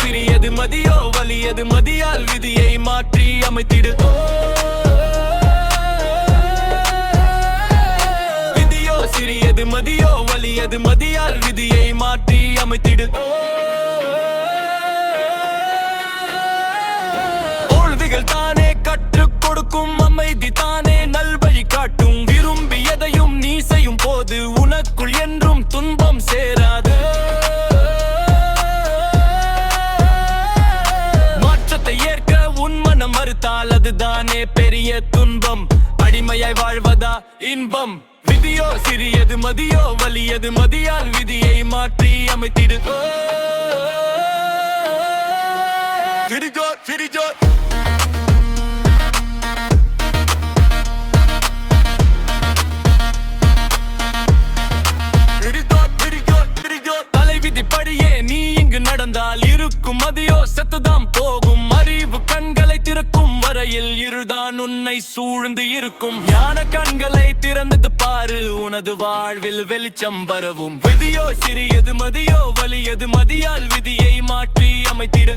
சிறியது மதியோ வலியது மதியால் விதியை மாற்றி அமைத்திடு. விதியோ சிறியது மதியோ வலியது மதியால் விதியை மாற்றி அமைத்திடு. தோல்விகள் தானே கற்றுக் கொடுக்கும், அமைதி தானே நல்வழி காட்டும். விரும்பியதையும் நீ செய்யும் போது உனக்குள் என்றும் துன்பம் சேராது. மாற்றத்தை ஏற்க உன் மனம் மறுத்தால் அதுதானே பெரிய துன்பம். அடிமையாய் வாழ்வதா இன்பம். விதியோ சிறியது மதியோ வலியது மதியால் விதியை மாற்றி அமைத்திடு. தலைவிதிப்படியே நீ இங்கு நடந்தால் இருக்கும் மதியோ செத்துதாம் போகும். அறிவு கண்களை திறக்கும் வரையில் இருதான் உன்னை சூழ்ந்து இருக்கும். ஞான கண்களை திறந்தது பாரு, உனது வாழ்வில் வெளிச்சம் வரவும். விதியோ சிறியது மதியோ வலியது மதியால் விதியை மாற்றி அமைத்திடு.